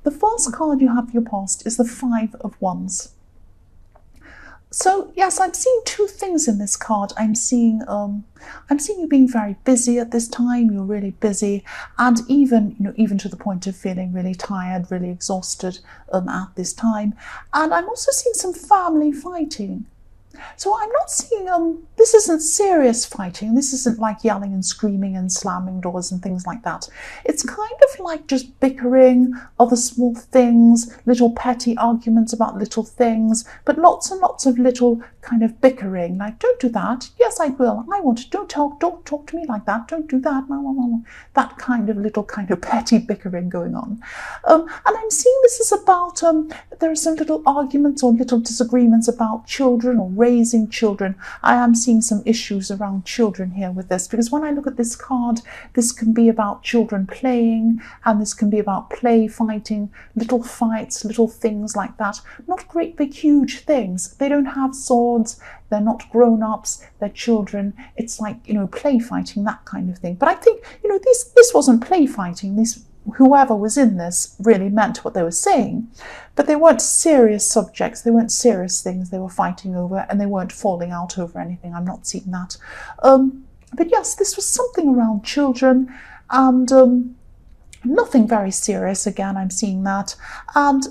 The first card you have for your past is the Five of Wands. So yes, I'm seeing two things in this card. I'm seeing you being very busy at this time. You're really busy, and even to the point of feeling really tired, really exhausted at this time. And I'm also seeing some family fighting. So I'm not seeing, this isn't serious fighting. This isn't like yelling and screaming and slamming doors and things like that. It's kind of like just bickering, other small things, little petty arguments about little things, but lots and lots of little kind of bickering, like, don't do that. Yes, I will. I want to. Don't talk to me like that. Don't do that. That kind of little kind of petty bickering going on. And I'm seeing this is about, there are some little arguments or little disagreements about children or raising children. I am seeing some issues around children here with this, because when I look at this card, this can be about children playing, and this can be about play fighting, little fights, little things like that. Not great big huge things. They don't have swords, they're not grown-ups, they're children. It's like, play fighting, that kind of thing. But I think, this wasn't play fighting. Whoever was in this really meant what they were saying, but they weren't serious subjects, they weren't serious things they were fighting over, and they weren't falling out over anything. I'm not seeing that. But yes, this was something around children, and nothing very serious. Again, I'm seeing that. And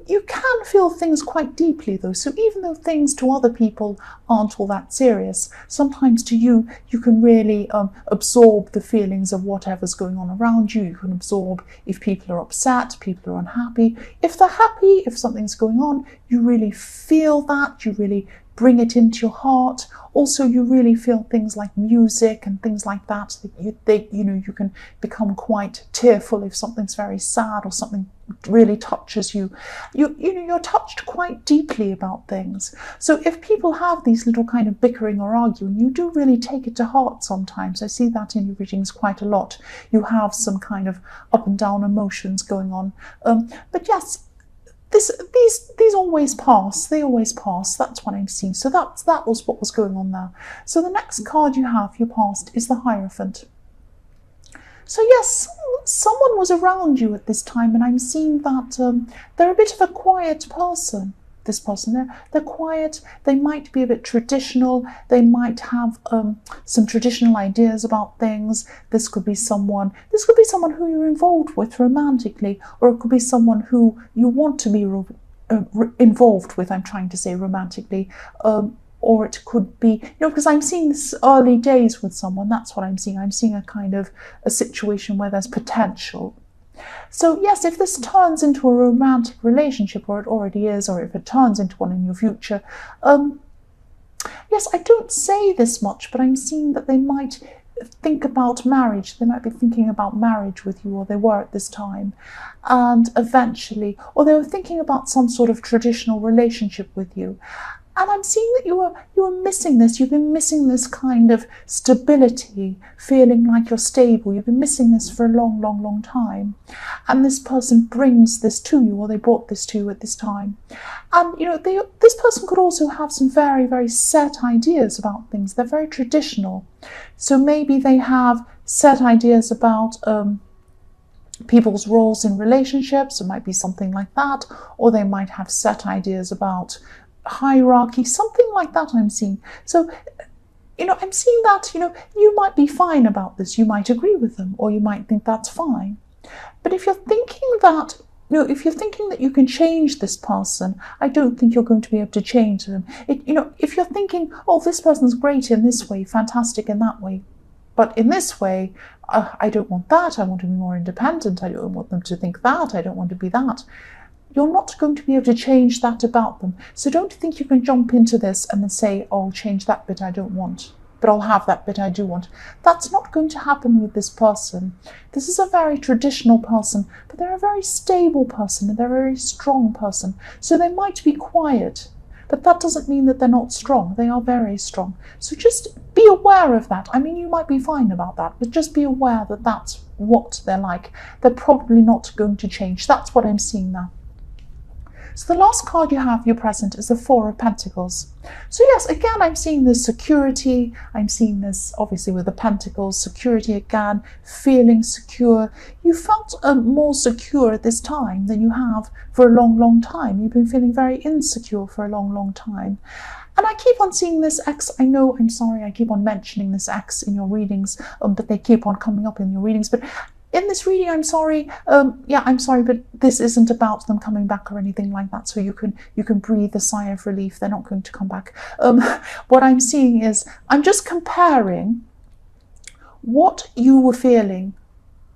you can feel things quite deeply, though. So even though things to other people aren't all that serious, sometimes to you, you can really absorb the feelings of whatever's going on around you. You can absorb if people are upset, people are unhappy. If they're happy, if something's going on, you really feel that. You really bring it into your heart. Also, you really feel things like music and things like that. You can become quite tearful if something's very sad or something really touches you. You're touched quite deeply about things. So if people have these little kind of bickering or arguing, you do really take it to heart sometimes. I see that in your readings quite a lot. You have some kind of up and down emotions going on. But yes, these always pass. They always pass. That's what I'm seeing. So that was what was going on there. So the next card you have, your past, is the Hierophant. So yes, someone was around you at this time, and I'm seeing that they're a bit of a quiet person. This person, they're quiet. They might be a bit traditional. They might have some traditional ideas about things. This could be someone who you're involved with romantically, or it could be someone who you want to be involved with. I'm trying to say romantically. Or it could be, because I'm seeing this early days with someone. That's what I'm seeing. I'm seeing a kind of a situation where there's potential. So yes, if this turns into a romantic relationship, or it already is, or if it turns into one in your future, yes, I don't say this much, but I'm seeing that they might think about marriage. They might be thinking about marriage with you, or they were at this time, and eventually, or they were thinking about some sort of traditional relationship with you. And I'm seeing that you are missing this. You've been missing this kind of stability, feeling like you're stable. You've been missing this for a long, long, long time. And this person brings this to you, or they brought this to you at this time. And, this person could also have some very, very set ideas about things. They're very traditional. So maybe they have set ideas about people's roles in relationships. It might be something like that. Or they might have set ideas about hierarchy, something like that I'm seeing. So, I'm seeing that, you might be fine about this. You might agree with them, or you might think that's fine. But if you're thinking that, you can change this person, I don't think you're going to be able to change them. If you're thinking, oh, this person's great in this way, fantastic in that way, but in this way, I don't want that. I want to be more independent. I don't want them to think that. I don't want to be that. You're not going to be able to change that about them. So don't think you can jump into this and then say, oh, I'll change that bit I don't want, but I'll have that bit I do want. That's not going to happen with this person. This is a very traditional person, but they're a very stable person, and they're a very strong person. So they might be quiet, but that doesn't mean that they're not strong. They are very strong. So just be aware of that. I mean, you might be fine about that, but just be aware that that's what they're like. They're probably not going to change. That's what I'm seeing now. So the last card you have, your present, is the Four of Pentacles. So yes, again, I'm seeing this security. I'm seeing this, obviously, with the Pentacles, security again, feeling secure. You felt more secure at this time than you have for a long, long time. You've been feeling very insecure for a long, long time. And I keep on seeing this X. I know, I'm sorry, I keep on mentioning this X in your readings, but they keep on coming up in your readings. But in this reading, I'm sorry, I'm sorry, but this isn't about them coming back or anything like that. So you can breathe a sigh of relief. They're not going to come back. What I'm seeing is, I'm just comparing what you were feeling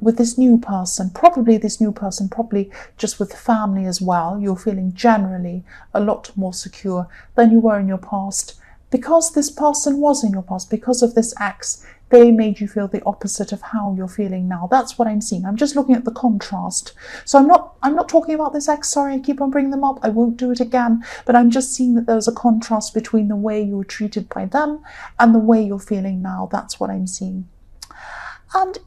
with this new person, probably just with family as well. You're feeling generally a lot more secure than you were in your past. Because this person was in your past, because of this ex, they made you feel the opposite of how you're feeling now. That's what I'm seeing. I'm just looking at the contrast. So I'm not talking about this ex. Sorry, I keep on bringing them up. I won't do it again. But I'm just seeing that there's a contrast between the way you were treated by them and the way you're feeling now. That's what I'm seeing. And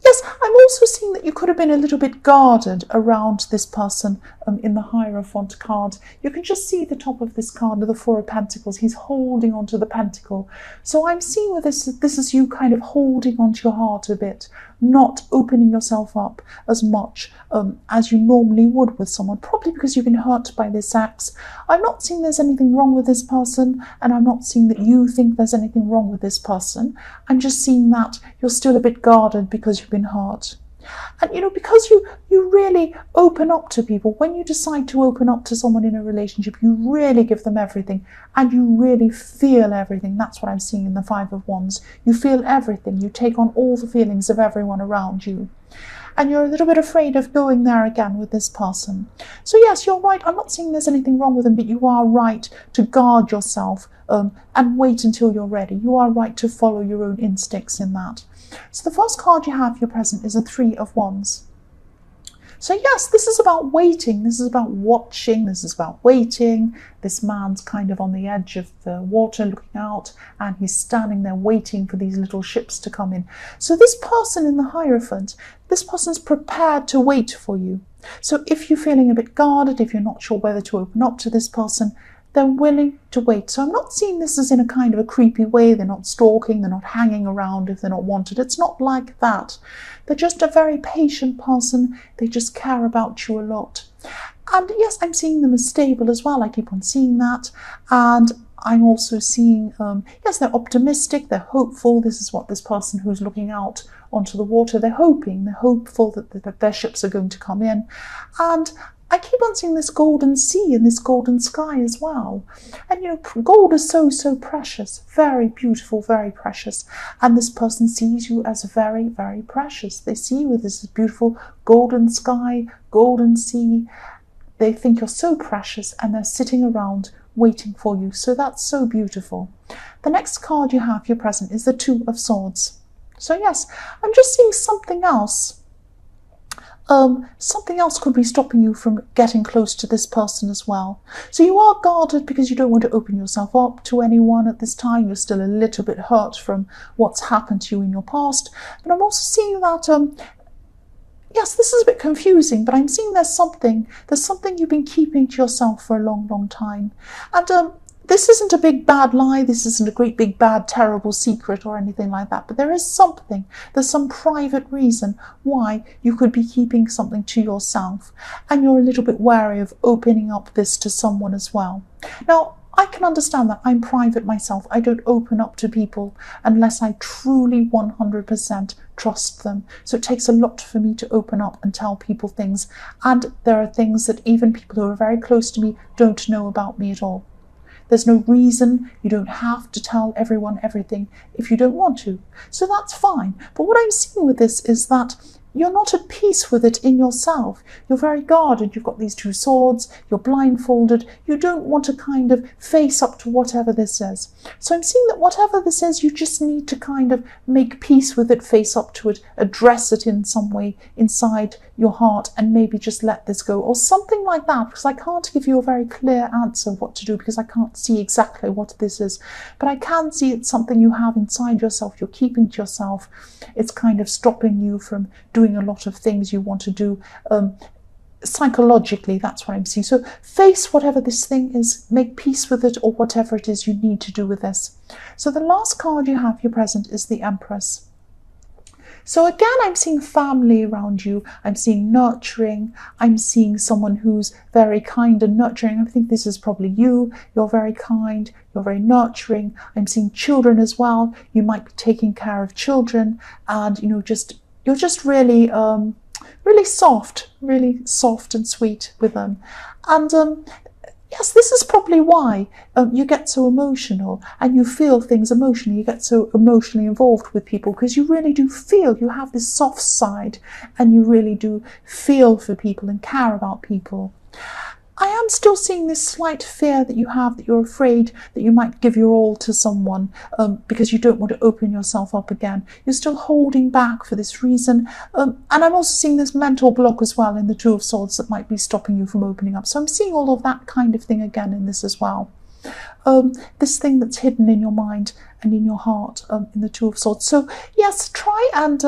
yes, I'm also seeing that you could have been a little bit guarded around this person in the Hierophant card. You can just see the top of this card of the Four of Pentacles. He's holding onto the pentacle. So I'm seeing with this is you kind of holding onto your heart a bit, not opening yourself up as much as you normally would with someone, probably because you've been hurt by this ex. I'm not seeing there's anything wrong with this person, and I'm not seeing that you think there's anything wrong with this person. I'm just seeing that you're still a bit guarded because you've been hurt. And because you really open up to people, when you decide to open up to someone in a relationship, you really give them everything and you really feel everything. That's what I'm seeing in the Five of Wands. You feel everything. You take on all the feelings of everyone around you. And you're a little bit afraid of going there again with this person. So yes, you're right. I'm not saying there's anything wrong with them, but you are right to guard yourself and wait until you're ready. You are right to follow your own instincts in that. So the first card you have, your present, is a Three of Wands. So yes, this is about waiting. This is about watching. This is about waiting. This man's kind of on the edge of the water looking out, and he's standing there waiting for these little ships to come in. So this person in the Hierophant, this person's prepared to wait for you. So if you're feeling a bit guarded, if you're not sure whether to open up to this person, they're willing to wait. So I'm not seeing this as in a kind of a creepy way. They're not stalking, they're not hanging around if they're not wanted. It's not like that. They're just a very patient person. They just care about you a lot. And yes, I'm seeing them as stable as well. I keep on seeing that. And I'm also seeing, yes, they're optimistic, they're hopeful. This is what this person who's looking out onto the water, they're hopeful that their ships are going to come in. And I keep on seeing this golden sea and this golden sky as well. And gold is so, so precious, very beautiful, very precious. And this person sees you as very, very precious. They see you with this beautiful golden sky, golden sea. They think you're so precious and they're sitting around waiting for you. So that's so beautiful. The next card you have, your present, is the Two of Swords. So yes, I'm just seeing something else. Something else could be stopping you from getting close to this person as well. So you are guarded because you don't want to open yourself up to anyone at this time. You're still a little bit hurt from what's happened to you in your past. But I'm also seeing that, yes, this is a bit confusing, but I'm seeing there's something you've been keeping to yourself for a long, long time. And this isn't a big bad lie, this isn't a great big bad terrible secret or anything like that, but there is something, there's some private reason why you could be keeping something to yourself, and you're a little bit wary of opening up this to someone as well. Now, I can understand that. I'm private myself. I don't open up to people unless I truly 100% trust them. So it takes a lot for me to open up and tell people things, and there are things that even people who are very close to me don't know about me at all. There's no reason. You don't have to tell everyone everything if you don't want to. So that's fine. But what I'm seeing with this is that you're not at peace with it in yourself. You're very guarded. You've got these two swords. You're blindfolded. You don't want to kind of face up to whatever this is. So I'm seeing that whatever this is, you just need to kind of make peace with it, face up to it, address it in some way inside your heart, and maybe just let this go or something like that, because I can't give you a very clear answer of what to do because I can't see exactly what this is. But I can see it's something you have inside yourself. You're keeping to yourself. It's kind of stopping you from doing a lot of things you want to do. psychologically, that's what I'm seeing. So face whatever this thing is, make peace with it, or whatever it is you need to do with this. So the last card you have, your present, is the Empress. So again, I'm seeing family around you. I'm seeing nurturing. I'm seeing someone who's very kind and nurturing. I think this is probably you. You're very kind. You're very nurturing. I'm seeing children as well. You might be taking care of children, and you're just really really soft and sweet with them. And yes, this is probably why you get so emotional and you feel things emotionally. You get so emotionally involved with people because you really do feel, you have this soft side and you really do feel for people and care about people. I am still seeing this slight fear that you have, that you're afraid that you might give your all to someone because you don't want to open yourself up again. You're still holding back for this reason. And I'm also seeing this mental block as well in the Two of Swords that might be stopping you from opening up. So I'm seeing all of that kind of thing again in this as well. This thing that's hidden in your mind and in your heart in the Two of Swords. So yes, try and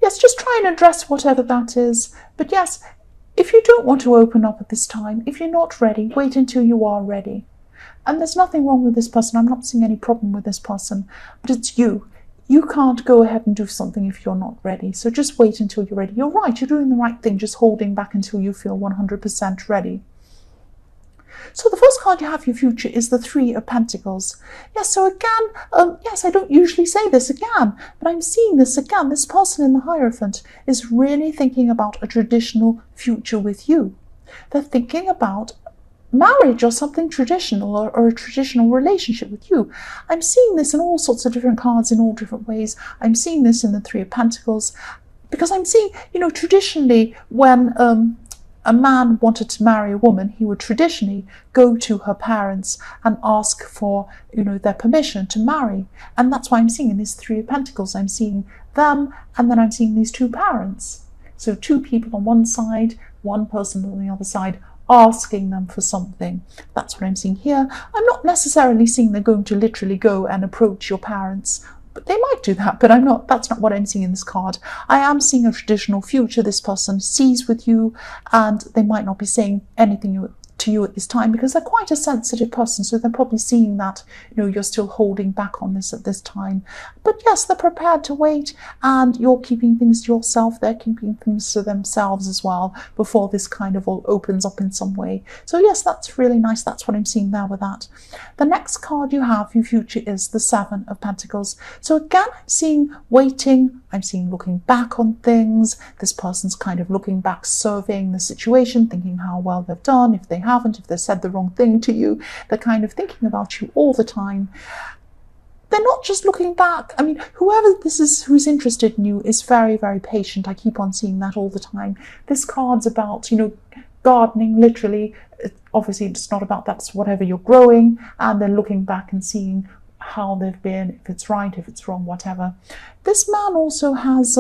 just try and address whatever that is. But yes, if you don't want to open up at this time, if you're not ready, wait until you are ready. And there's nothing wrong with this person. I'm not seeing any problem with this person, but it's you. You can't go ahead and do something if you're not ready. So just wait until you're ready. You're right, you're doing the right thing, just holding back until you feel 100% ready. So the first card you have, your future, is the Three of Pentacles. Yes, so again, yes, I don't usually say this again, but I'm seeing this again. This person in the Hierophant is really thinking about a traditional future with you. They're thinking about marriage or something traditional or a traditional relationship with you. I'm seeing this in all sorts of different cards in all different ways. I'm seeing this in the Three of Pentacles because I'm seeing, traditionally when a man wanted to marry a woman, he would traditionally go to her parents and ask for, their permission to marry. And that's why I'm seeing in these Three of Pentacles, I'm seeing them, and then I'm seeing these two parents. So two people on one side, one person on the other side, asking them for something. That's what I'm seeing here. I'm not necessarily seeing they're going to literally go and approach your parents. But they might do that, but that's not what I'm seeing in this card. I am seeing a traditional future this person sees with you, and they might not be saying anything to you at this time because they're quite a sensitive person, so they're probably seeing that you're still holding back on this at this time. But yes, they're prepared to wait, and you're keeping things to yourself, they're keeping things to themselves as well before this kind of all opens up in some way. So yes, that's really nice. That's what I'm seeing there with that. The next card you have, your future, is the Seven of Pentacles. So again, I'm seeing waiting, I'm seeing looking back on things. This person's kind of looking back, surveying the situation, thinking how well they've done, if they haven't, if they said the wrong thing to you. They're kind of thinking about you all the time. They're not just looking back. I mean, whoever this is who's interested in you is very, very patient. I keep on seeing that all the time. This card's about, gardening, literally. Obviously, it's not about that. It's whatever you're growing, and they're looking back and seeing how they've been, if it's right, if it's wrong, whatever. This man also has,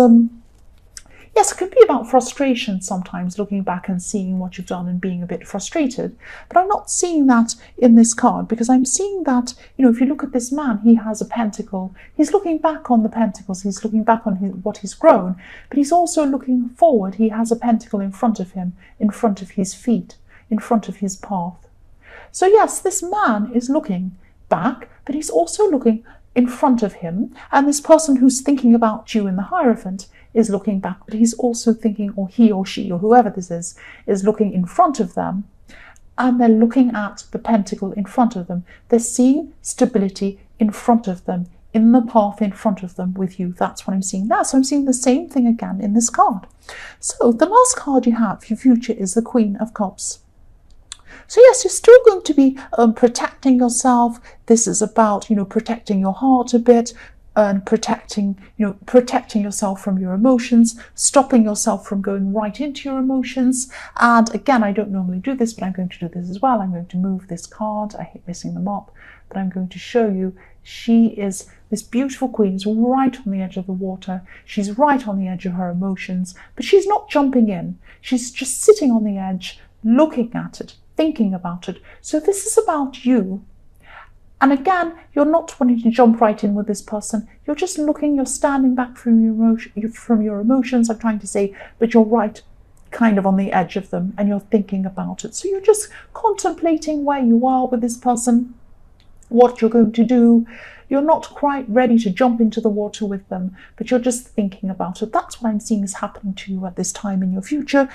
yes, it can be about frustration sometimes, looking back and seeing what you've done and being a bit frustrated. But I'm not seeing that in this card because I'm seeing that, if you look at this man, he has a pentacle. He's looking back on the pentacles. He's looking back on what he's grown, but he's also looking forward. He has a pentacle in front of him, in front of his feet, in front of his path. So yes, this man is looking back, but he's also looking in front of him. And this person who's thinking about you in the Hierophant is looking back, but he's also thinking, or he or she or whoever this is looking in front of them, and they're looking at the pentacle in front of them. They're seeing stability in front of them, in the path in front of them with you. That's what I'm seeing there. So I'm seeing the same thing again in this card. So the last card you have, your future, is the Queen of Cups. So yes, you're still going to be protecting yourself. This is about, protecting your heart a bit, and protecting yourself from your emotions, stopping yourself from going right into your emotions. And again, I don't normally do this, but I'm going to do this as well. I'm going to move this card. I hate messing them up, but I'm going to show you. She is, this beautiful queen is right on the edge of the water. She's right on the edge of her emotions, but she's not jumping in. She's just sitting on the edge, looking at it, thinking about it. So this is about you. And again, you're not wanting to jump right in with this person. You're just looking, you're standing back from your emotions, I'm trying to say, but you're right, kind of on the edge of them and you're thinking about it. So you're just contemplating where you are with this person, what you're going to do. You're not quite ready to jump into the water with them, but you're just thinking about it. That's what I'm seeing is happening to you at this time in your future.